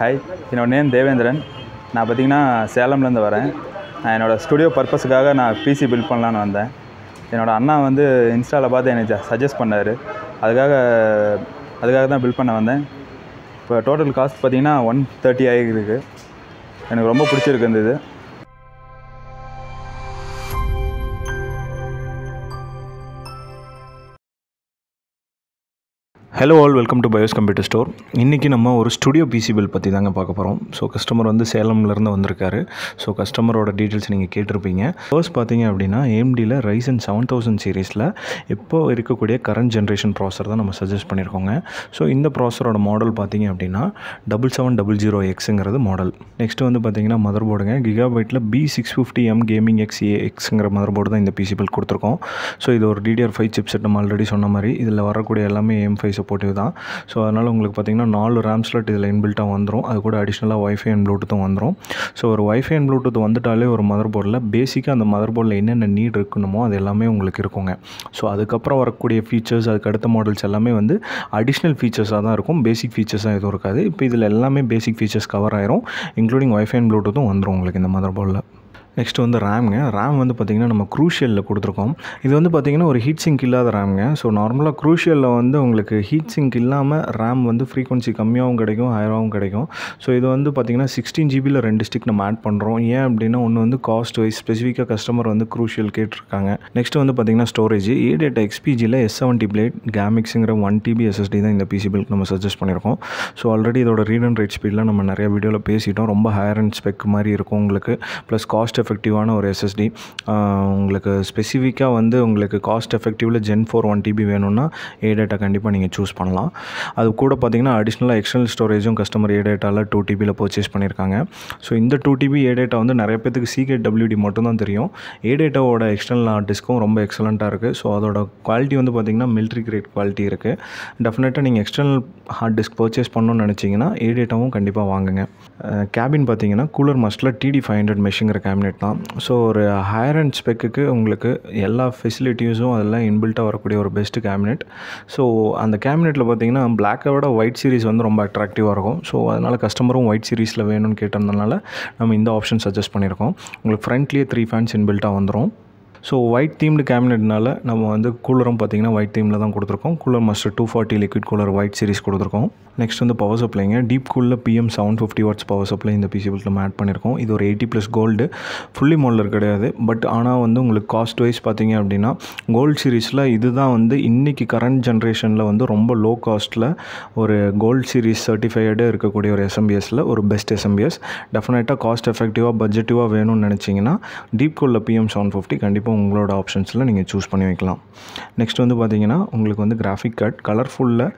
Hi, என்னோட name Devendran. நான் பார்த்திங்கன்னா சேலம்லேருந்து வரேன். நான் என்னோடய ஸ்டுடியோ பர்பஸுக்காக நான் பிசி பில்ட் பண்ணலான்னு வந்தேன். என்னோடய அண்ணா வந்து இன்ஸ்டாவில் பார்த்து எனக்கு சஜஸ்ட் பண்ணார். அதுக்காக தான் பில்ட் பண்ண வந்தேன். இப்போ டோட்டல் காஸ்ட் பார்த்திங்கன்னா 130 ஆகிருக்கு. எனக்கு ரொம்ப பிடிச்சிருக்கு இந்த இது. Hello all, welcome to Bios computer store. இன்றைக்கி நம்ம ஒரு ஸ்டுடியோ பிசி பில் பற்றி தாங்க பார்க்க போகிறோம். ஸோ கஸ்டமர் வந்து சேலம்லேருந்து வந்திருக்காரு. ஸோ கஸ்டமரோட டீட்டெயில்ஸ் நீங்கள் கேட்டிருப்பீங்க. ஃபர்ஸ்ட் பார்த்தீங்க அப்படின்னா AMDயில் Ryzen 7000 சீரீஸில் இப்போ இருக்கக்கூடிய கரண்ட் ஜென்ரேஷன் ப்ராசர் தான் நம்ம சஜஸ்ட் பண்ணியிருக்கோங்க. ஸோ இந்த ப்ராசரோட மாடல் பார்த்தீங்க அப்படின்னா 7700Xங்கிறது மாடல். நெக்ஸ்ட்டு வந்து பார்த்தீங்கன்னா மதர் போர்டுங்க. கிகாபைட்டில் B650M கேமிங் XAXங்கிற மதர் போர்டு தான் இந்த பிசி பில் கொடுத்துருக்கோம். ஸோ இது ஒரு DDR5 சிப்செட். நம்ம ஆல்ரெடி சொன்ன மாதிரி இதில் வரக்கூடிய எல்லாமே AM5 சப்போர்ட்டிவ் தான். ஸோ அதனால் உங்களுக்கு பார்த்திங்கன்னா 4 RAM ஸ்லாட் இதில் இன்பில்ட்டாக வந்துடும். அது கூட அடிஷ்னலாக வைஃபை அண்ட் ப்ளூடூத்தும் வந்துடும். ஸோ ஒரு வைஃபை அண்ட் ப்ளூடூத் வந்துட்டாலே ஒரு மதர் போர்டில் பேசிக்காக அந்த மதர் போர்டில் என்னென்ன நீட் இருக்கணுமோ அது எல்லாமே உங்களுக்கு இருக்குங்க. ஸோ அதுக்கப்புறம் வரக்கூடிய ஃபீச்சர்ஸ், அதுக்கு அடுத்த மாடல்ஸ் எல்லாமே வந்து அடிஷ்னல் ஃபீச்சர்ஸாக தான் இருக்கும். பேசிக் ஃபீச்சர்ஸாக எதுவும் இருக்காது. இப்போ இதில் எல்லாமே பேசிக் ஃபீச்சர்ஸ் கவர் ஆயிரும். இன்க்ளூடிங் வைஃபை அண்ட் ப்ளூடூத்தும் வந்துடும் உங்களுக்கு இந்த மதர் போர்டில். நெக்ஸ்ட் வந்து ரேம்ங்க. ரேம் வந்து பார்த்திங்கன்னா நம்ம க்ரூஷியலில் கொடுத்துருக்கோம். இது வந்து பார்த்திங்கன்னா ஒரு ஹீட் சிங்க் இல்லாத ரேம்ங்க. ஸோ நார்மலாக க்ரூஷியலில் வந்து உங்களுக்கு ஹீட் சிங்க் இல்லாமல் ரேம் வந்து ஃப்ரீக்வன்சி கம்மியாகவும் கிடைக்கும், ஹையராகவும் கிடைக்கும். ஸோ இது வந்து பார்த்திங்கன்னா 16 GBயில் 2 ஸ்டிக் நம்ம ஆட் பண்ணுறோம். ஏன் அப்படின்னா ஒன்று வந்து காஸ்ட் வைஸ் ஸ்பெசிஃபிக்காக கஸ்டமர் வந்து க்ரூஷியல் கேட்டிருக்காங்க. நெக்ஸ்ட் வந்து பார்த்திங்கன்னா ஸ்டோரேஜ் A-Data XPGயில் S70 பிளேட் கேமிக்ஸுங்கிற 1 TB SSD தான் இந்த பிசி பில்க்கு நம்ம சஜஸ்ட் பண்ணியிருக்கோம். ஸோ ஆல்ரெடி இதோட ரீட் அண்ட் ரைட் ஸ்பீட்லாம் நம்ம நிறைய வீடியோவில் பேசிட்டோம். ரொம்ப ஹையர் அண்ட் ஸ்பெக் மாதிரி இருக்கும் உங்களுக்கு. ப்ளஸ் காஸ்ட் எஃபெக்டிவான ஒரு SSD. உங்களுக்கு ஸ்பெசிஃபிக்காக வந்து உங்களுக்கு காஸ்ட் எஃபெக்டிவில் Gen 4 1 TB வேணும்னா A-Data கண்டிப்பாக நீங்கள் சூஸ் பண்ணலாம். அது கூட பார்த்திங்கன்னா அடிஷ்னலாக எக்ஸ்டர்னல் ஸ்டோரேஜும் கஸ்டமர் A-Dataவில் 2 TBயில் பர்ச்சேஸ் பண்ணியிருக்காங்க. ஸோ இந்த 2 TB A-Data வந்து நிறைய பேருக்கு CKWD மட்டும்தான் தெரியும். A-Dataவோட எக்ஸ்டர்னல் ஹார்ட் டிஸ்க்கும் ரொம்ப எக்ஸலண்ட்டாக இருக்குது. ஸோ அதோட குவாலிட்டி வந்து பார்த்திங்கன்னா மிலிட்ரி கிரேட் குவாலிட்டி இருக்குது. டெஃபினட்டாக நீங்கள் எக்ஸ்டர்னல் ஹார்ட் டிஸ்க் பர்ச்சேஸ் பண்ணணும்னு நினச்சிங்கன்னா A-Dataவும் கண்டிப்பாக வாங்குங்க. கேபின் பார்த்திங்கன்னா கூலர் மாஸ்டரில் TD500 மெஷ்ங்கிற கேபினெட் தான். ஸோ ஒரு ஹையர் அண்ட் ஸ்பெக்குக்கு உங்களுக்கு எல்லா ஃபெசிலிட்டிஸும் அதெல்லாம் இன்பில்ட்டாக வரக்கூடிய ஒரு பெஸ்ட்டு கேபினெட். ஸோ அந்த கேபினெட்டில் பார்த்தீங்கன்னா பிளாக்கை விட ஒயிட் சீரிஸ் வந்து ரொம்ப அட்ராக்டிவாக இருக்கும். ஸோ அதனால் கஸ்டமரும் ஒயிட் சீரிஸில் வேணும்னு கேட்டதுனால நம்ம இந்த ஆப்ஷன் சஜஸ்ட் பண்ணியிருக்கோம். உங்களுக்கு ஃப்ரண்ட்லேயே 3 ஃபேன்ஸ் இன்பில்ட்டாக வந்துடும். ஸோ ஒயிட் தீம்டு கேபினெட்னால நம்ம வந்து கூலரும் பார்த்திங்கன்னா ஒயிட் தீமில் தான் கொடுத்துருக்கோம். Cooler master 240 liquid cooler white series கொடுத்துருக்கோம். நெக்ஸ்ட் வந்து பவர் சப்ளைங்க. டீப் கூலில் PM 750 வாட்ஸ் பவர் சப்ளை இந்த பிசி பில்க்கு நம்ம ஆட் பண்ணியிருக்கோம். இது ஒரு 80+ கோல்டு. ஃபுல்லி மாடலர் கிடையாது. பட் ஆனால் வந்து உங்களுக்கு காஸ்ட் வைஸ் பார்த்திங்க அப்படின்னா கோல்டு சீரிஸில் இதுதான் வந்து இன்றைக்கி கரண்ட் ஜென்ரேஷனில் வந்து ரொம்ப லோ காஸ்ட்டில் ஒரு கோல்டு சீரிஸ் சர்டிஃபைடு இருக்கக்கூடிய ஒரு SMBSல ஒரு பெஸ்ட் SMBS. டெஃபினட்டாக காஸ்ட் எஃபெக்டிவாக பட்ஜெட்டிவாக வேணும்னு நினச்சிங்கன்னா டீப் கூலில் PM 750 கண்டிப்பாக உங்களோட ஆப்ஷன்ஸில் நீங்கள் சூஸ் பண்ணி வைக்கலாம். நெக்ஸ்ட் வந்து பார்த்திங்கன்னா உங்களுக்கு வந்து கிராஃபிக் கார்டு கலர்ஃபுல்லில்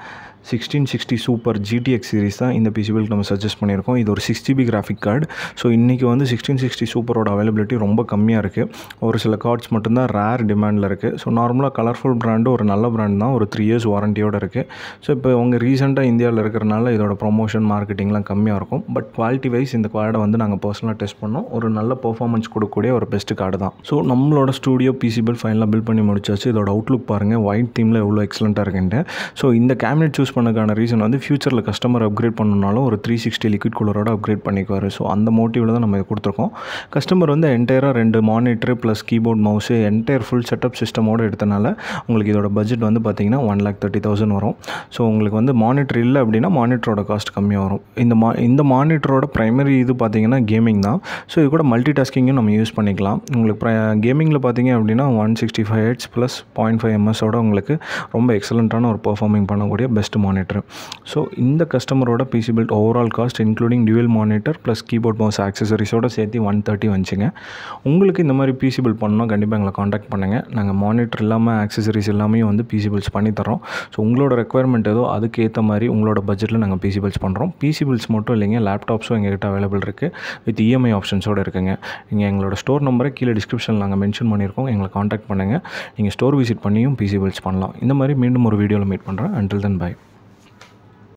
1660 சூப்பர் GTX சீரிஸ் தான் இந்த பிசி பில்க்கு நம்ம சஜஸ்ட் பண்ணியிருக்கோம். இது ஒரு 6 GB கிராஃபிக் கார்டு. ஸோ இன்றைக்கி வந்து 1660 சூப்பரோட அவைலபிலிட்டி ரொம்ப கம்மியாக இருக்குது. ஒரு சில கார்ட்ஸ் மட்டும்தான் ரேர் டிமாண்டில் இருக்குது. ஸோ நார்மலாக கலர்ஃபுல் பிராண்டு ஒரு நல்ல பிராண்ட் தான். ஒரு 3 years வாரண்டியோடு இருக்குது. ஸோ இப்போ அவங்க ரீசெண்டாக இந்தியாவில் இருக்கிறனால இதோட ப்ரொமோஷன் மார்க்கெட்டிங்லாம் கம்மியாக இருக்கும். பட் குவாலிட்டி வைஸ் இந்த கார்டை வந்து நாங்கள் பர்சனலாக டெஸ்ட் பண்ணோம். ஒரு நல்ல பர்ஃபார்மன்ஸ் கொடுக்கக்கூடிய ஒரு பெஸ்ட்டு கார்டு தான். ஸோ நம்மளோட ஸ்டூடியோ பிசி பில் ஃபைனலாக பில் பண்ணி முடிச்சாச்சு. இதோட அவுட்லுக் பாருங்கள், ஒயிட் தீமில் எவ்வளோ எக்ஸலண்ட்டாக இருக்குன்ட்டு. ஸோ இந்த கேபினெட் சூஸ் பண்ணக்கான ரீசன் வந்து ஃபியூச்சரில் கஸ்டமர் அப்கிரேட் பண்ணணுனாலும் ஒரு 360 லிக்விட் கூலரோட அப்கிரேட் பண்ணிக்குவார். ஸோ அந்த மோட்டிவில் தான் நம்ம இதை கொடுத்துருக்கோம். கஸ்டமர் வந்து என்டையராக 2 monitor plus keyboard mouse entire full setup சிஸ்டமோடு எடுத்தனால உங்களுக்கு இதோட பட்ஜெட் வந்து பார்த்திங்கன்னா 1,30,000 வரும். ஸோ உங்களுக்கு வந்து மானிட்டர் இல்லை அப்படின்னா மானிட்டரோட காஸ்ட் கம்மியாக வரும். இந்த மானிட்டரோட ப்ரைமரி இது பார்த்திங்கன்னா கேமிங் தான். ஸோ இது கூட மல்டி டாஸ்கிங்கும் நம்ம யூஸ் பண்ணிக்கலாம். உங்களுக்கு கேமிங்கில் பார்த்திங்க அப்படின்னா 165 Hz ப்ளஸ் 0.5 ms உங்களுக்கு ரொம்ப எக்ஸலண்ட்டான ஒரு பர்ஃபார்மிங் பண்ணக்கூடிய பெஸ்ட் மானிட்டர். ஸோ இந்த கஸ்டமரோட PC build overall cost including dual monitor plus keyboard mouse ஆக்சசரிஸோடு சேர்த்து 130 வந்துச்சுங்க. உங்களுக்கு இந்த மாதிரி பிசி பில்ட் பண்ணணும் கண்டிப்பாக எங்களை காண்டாக்ட் பண்ணுங்கள். நாங்கள் மானிட்டர் இல்லாமல் ஆக்சசரிஸ் எல்லாமே வந்து பிசி பில்ஸ் பண்ணித்தரோம். ஸோ உங்களோட ரெக்குயர்மெண்ட் ஏதோ அதுக்கு ஏற்ற மாதிரி உங்களோட பட்ஜெட்டில் நாங்கள் பிசி பில்ஸ் பண்ணுறோம். பிசி பில்ஸ் மட்டும் இல்லைங்க, லேப்டாப்ஸும் எங்கள்கிட்ட அவைலபிள் இருக்குது. வித் EMI ஆப்ஷன்ஸோடு இருக்குங்க. நீங்கள் எங்களோட ஸ்டோர் நம்பரை கீழே டிஸ்கிரிப்ஷனில் நாங்கள் மென்ஷன் பண்ணியிருக்கோம். எங்களை காண்டாக்ட் பண்ணுங்கள். நீங்கள் ஸ்டோர் விசிட் பண்ணியும் பிசி பில்ஸ் பண்ணலாம். இந்த மாதிரி மீண்டும் ஒரு வீடியோவில் மீட் பண்ணுறேன். Until then by.